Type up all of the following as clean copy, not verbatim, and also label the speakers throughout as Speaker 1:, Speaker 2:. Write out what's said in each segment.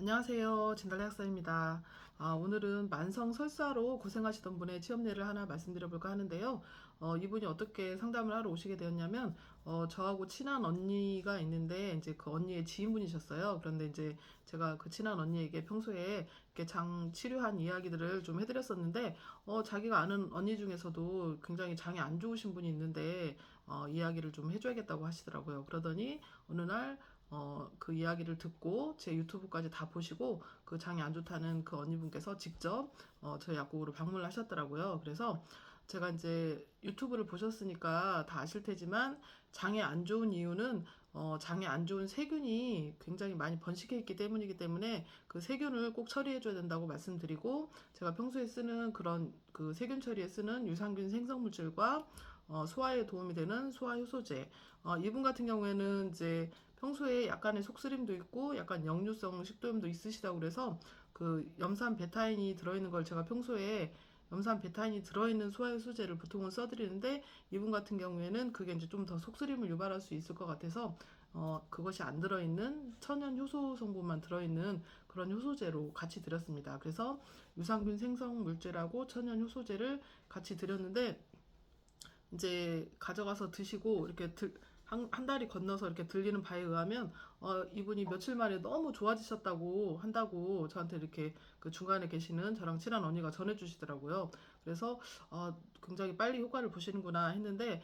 Speaker 1: 안녕하세요. 진달래 학사입니다. 오늘은 만성 설사로 고생하시던 분의 취업례를 하나 말씀드려볼까 하는데요. 이분이 어떻게 상담을 하러 오시게 되었냐면, 저하고 친한 언니가 있는데, 이제 그 언니의 지인분이셨어요. 그런데 이제 제가 그 친한 언니에게 평소에 이렇게 장 치료한 이야기들을 좀 해드렸었는데, 자기가 아는 언니 중에서도 굉장히 장이 안 좋으신 분이 있는데, 이야기를 좀 해줘야겠다고 하시더라고요. 그러더니 어느 날 그 이야기를 듣고 제 유튜브까지 다 보시고 그 장이 안 좋다는 그 언니분께서 직접 저희 약국으로 방문을 하셨더라고요. 그래서 제가 이제 유튜브를 보셨으니까 다 아실 테지만 장에 안 좋은 이유는 장에 안 좋은 세균이 굉장히 많이 번식해 있기 때문이기 때문에 그 세균을 꼭 처리해 줘야 된다고 말씀드리고 제가 평소에 쓰는 그런 그 세균 처리에 쓰는 유산균 생성물질과 소화에 도움이 되는 소화 효소제. 이분 같은 경우에는 이제 평소에 약간의 속쓰림도 있고 약간 역류성 식도염도 있으시다고 그래서 그 염산 베타인이 들어있는 걸 제가 평소에 염산 베타인이 들어있는 소화효소제를 보통은 써드리는데 이분 같은 경우에는 그게 이제 좀 더 속쓰림을 유발할 수 있을 것 같아서 그것이 안 들어있는 천연 효소 성분만 들어있는 그런 효소제로 같이 드렸습니다. 그래서 유산균 생성 물질하고 천연 효소제를 같이 드렸는데 이제 가져가서 드시고 이렇게 한 달이 건너서 이렇게 들리는 바에 의하면 이분이 며칠 만에 너무 좋아지셨다고 한다고 저한테 이렇게 그 중간에 계시는 저랑 친한 언니가 전해주시더라고요. 그래서 굉장히 빨리 효과를 보시는구나 했는데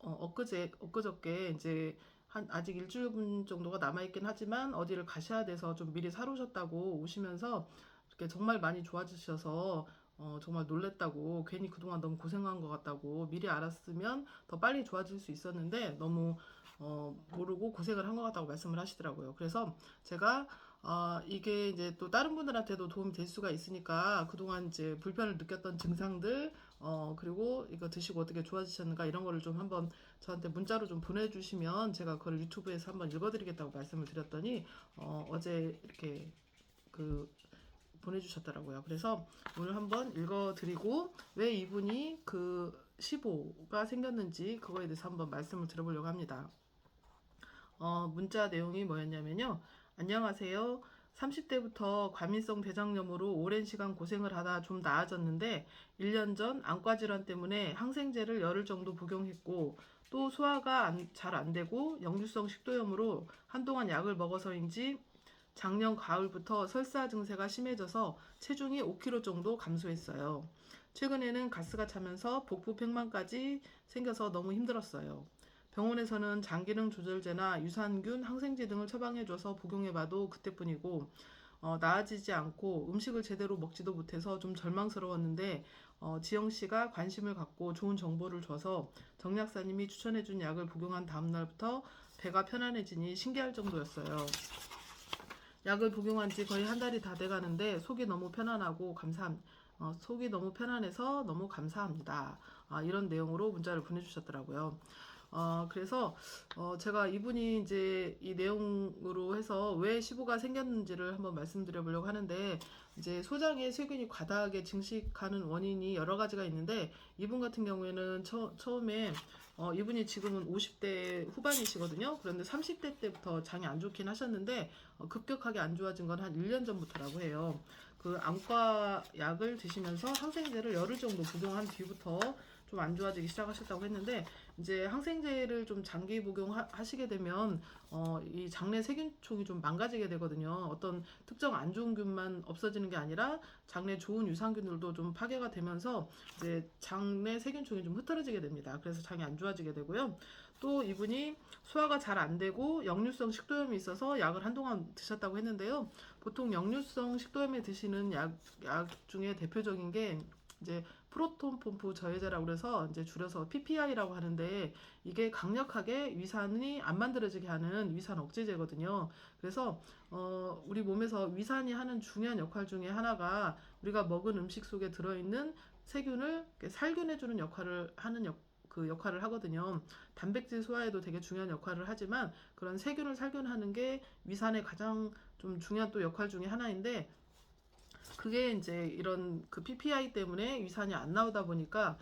Speaker 1: 엊그저께 이제 아직 일주일 정도가 남아있긴 하지만 어디를 가셔야 돼서 좀 미리 사러 오셨다고 오시면서 이렇게 정말 많이 좋아지셔서 정말 놀랬다고 괜히 그동안 너무 고생한 것 같다고 미리 알았으면 더 빨리 좋아질 수 있었는데 너무 모르고 고생을 한 것 같다고 말씀을 하시더라고요. 그래서 제가 이게 이제 또 다른 분들한테도 도움이 될 수가 있으니까 그동안 이제 불편을 느꼈던 증상들 그리고 이거 드시고 어떻게 좋아지셨는가 이런 거를 좀 한번 저한테 문자로 좀 보내주시면 제가 그걸 유튜브에서 한번 읽어드리겠다고 말씀을 드렸더니 어제 이렇게 그 보내주셨더라고요. 그래서 오늘 한번 읽어드리고 왜 이분이 그 15가 생겼는지 그거에 대해서 한번 말씀을 드려보려고 합니다. 문자 내용이 뭐였냐면요. 안녕하세요. 30대부터 과민성 대장염으로 오랜 시간 고생을 하다 좀 나아졌는데 1년 전 안과 질환 때문에 항생제를 열흘 정도 복용했고 또 소화가 잘 안 되고 역류성 식도염으로 한동안 약을 먹어서인지 작년 가을부터 설사 증세가 심해져서 체중이 5kg 정도 감소했어요. 최근에는 가스가 차면서 복부 팽만까지 생겨서 너무 힘들었어요. 병원에서는 장기능 조절제나 유산균, 항생제 등을 처방해줘서 복용해봐도 그때뿐이고 나아지지 않고 음식을 제대로 먹지도 못해서 좀 절망스러웠는데 지영 씨가 관심을 갖고 좋은 정보를 줘서 정약사님이 추천해준 약을 복용한 다음 날부터 배가 편안해지니 신기할 정도였어요. 약을 복용한 지 거의 한 달이 다 돼가는데 속이 너무 편안하고 속이 너무 편안해서 너무 감사합니다. 이런 내용으로 문자를 보내주셨더라고요. 그래서 제가 이분이 이제 이 내용으로 해서 왜 시부가 생겼는지를 한번 말씀드려 보려고 하는데 이제 소장에 세균이 과다하게 증식하는 원인이 여러 가지가 있는데 이분 같은 경우에는 처음에 이분이 지금은 50대 후반이시거든요. 그런데 30대 때부터 장이 안 좋긴 하셨는데 급격하게 안 좋아진 건 한 1년 전부터라고 해요. 그 안과 약을 드시면서 항생제를 열흘 정도 복용한 뒤부터 좀 안 좋아지기 시작하셨다고 했는데 이제 항생제를 좀 장기 복용하시게 되면 이 장내 세균총이 좀 망가지게 되거든요. 어떤 특정 안 좋은 균만 없어지는 게 아니라 장내 좋은 유산균들도 좀 파괴가 되면서 이제 장내 세균총이 좀 흐트러지게 됩니다. 그래서 장이 안 좋아지게 되고요. 또 이분이 소화가 잘 안 되고 역류성 식도염이 있어서 약을 한동안 드셨다고 했는데요. 보통 역류성 식도염에 드시는 약 중에 대표적인 게 이제 프로톤 펌프 저해제라고 그래서 이제 줄여서 PPI라고 하는데 이게 강력하게 위산이 안 만들어지게 하는 위산 억제제거든요. 그래서 우리 몸에서 위산이 하는 중요한 역할 중에 하나가 우리가 먹은 음식 속에 들어있는 세균을 살균해주는 그 역할을 하거든요. 단백질 소화에도 되게 중요한 역할을 하지만 그런 세균을 살균하는 게 위산의 가장 좀 중요한 또 역할 중에 하나인데 그게 이제 이런 그 PPI 때문에 위산이 안 나오다 보니까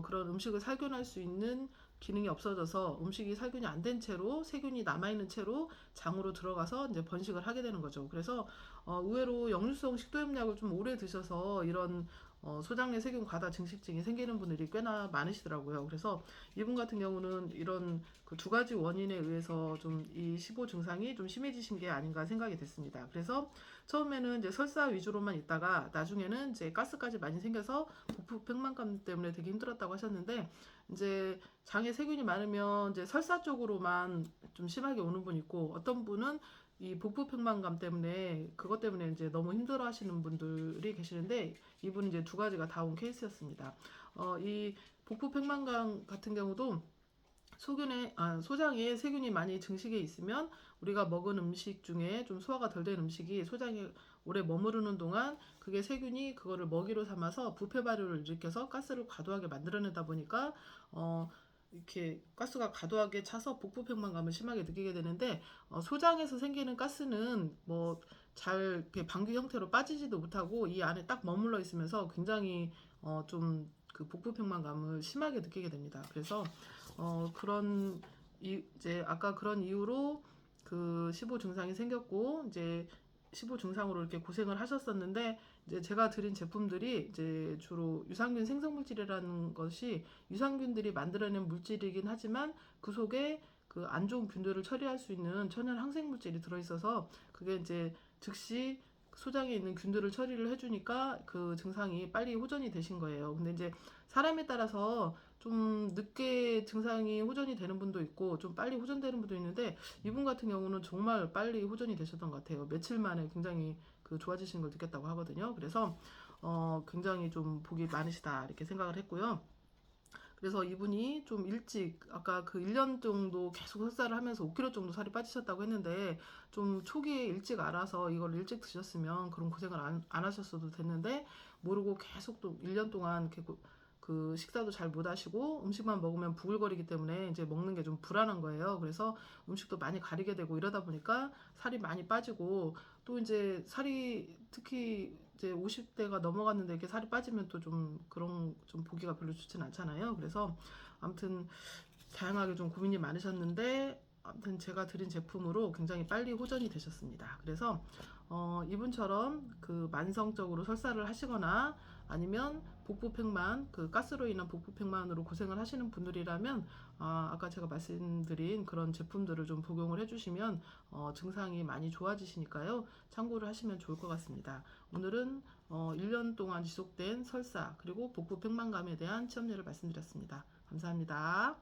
Speaker 1: 그런 음식을 살균할 수 있는 기능이 없어져서 음식이 살균이 안 된 채로 세균이 남아있는 채로 장으로 들어가서 이제 번식을 하게 되는 거죠. 그래서 의외로 역류성 식도염약을 좀 오래 드셔서 이런 소장내 세균 과다 증식증이 생기는 분들이 꽤나 많으시더라고요. 그래서 이분 같은 경우는 이런 그 두 가지 원인에 의해서 좀 이 시보 증상이 좀 심해지신 게 아닌가 생각이 됐습니다. 그래서 처음에는 이제 설사 위주로만 있다가 나중에는 이제 가스까지 많이 생겨서 복부 팽만감 때문에 되게 힘들었다고 하셨는데, 이제 장에 세균이 많으면 이제 설사 쪽으로만 좀 심하게 오는 분 있고, 어떤 분은 이 복부 팽만감 때문에 그것 때문에 이제 너무 힘들어 하시는 분들이 계시는데, 이분은 이제 두 가지가 다 온 케이스였습니다. 이 복부 팽만감 같은 경우도 소장에 세균이 많이 증식해 있으면 우리가 먹은 음식 중에 좀 소화가 덜 된 음식이 소장에 오래 머무르는 동안 그게 세균이 그거를 먹이로 삼아서 부패 발효를 일으켜서 가스를 과도하게 만들어내다 보니까 이렇게 가스가 과도하게 차서 복부 팽만감을 심하게 느끼게 되는데, 소장에서 생기는 가스는 뭐 잘 방귀 형태로 빠지지도 못하고 이 안에 딱 머물러 있으면서 굉장히 좀 그 복부 팽만감을 심하게 느끼게 됩니다. 그래서 그런 이제 아까 그런 이유로 그 시보 증상이 생겼고, 이제 시보 증상으로 이렇게 고생을 하셨었는데, 이제 제가 드린 제품들이 이제 주로 유산균 생성물질이라는 것이 유산균들이 만들어낸 물질이긴 하지만 그 속에 그 안 좋은 균들을 처리할 수 있는 천연 항생 물질이 들어있어서 그게 이제 즉시 소장에 있는 균들을 처리를 해주니까 그 증상이 빨리 호전이 되신 거예요. 근데 이제 사람에 따라서 좀 늦게 증상이 호전이 되는 분도 있고 좀 빨리 호전되는 분도 있는데, 이분 같은 경우는 정말 빨리 호전이 되셨던 것 같아요. 며칠 만에 굉장히 그 좋아지시는 걸 느꼈다고 하거든요. 그래서 굉장히 좀 복이 많으시다 이렇게 생각을 했고요. 그래서 이분이 좀 일찍 아까 그 1년 정도 계속 흡사를 하면서 5kg 정도 살이 빠지셨다고 했는데, 좀 초기에 일찍 알아서 이걸 일찍 드셨으면 그런 고생을 안 하셨어도 됐는데, 모르고 계속 또 1년 동안 이렇게 그 식사도 잘 못 하시고 음식만 먹으면 부글거리기 때문에 이제 먹는 게 좀 불안한 거예요. 그래서 음식도 많이 가리게 되고 이러다 보니까 살이 많이 빠지고, 또 이제 살이 특히 이제 50대가 넘어갔는데 이렇게 살이 빠지면 또 좀 그런 좀 보기가 별로 좋진 않잖아요. 그래서 아무튼 다양하게 좀 고민이 많으셨는데, 아무튼 제가 드린 제품으로 굉장히 빨리 호전이 되셨습니다. 그래서 이분처럼 그 만성적으로 설사를 하시거나 아니면 복부팽만, 그 가스로 인한 복부팽만으로 고생을 하시는 분들이라면 아까 제가 말씀드린 그런 제품들을 좀 복용을 해주시면 증상이 많이 좋아지시니까요. 참고를 하시면 좋을 것 같습니다. 오늘은 1년 동안 지속된 설사 그리고 복부팽만감에 대한 치료를 말씀드렸습니다. 감사합니다.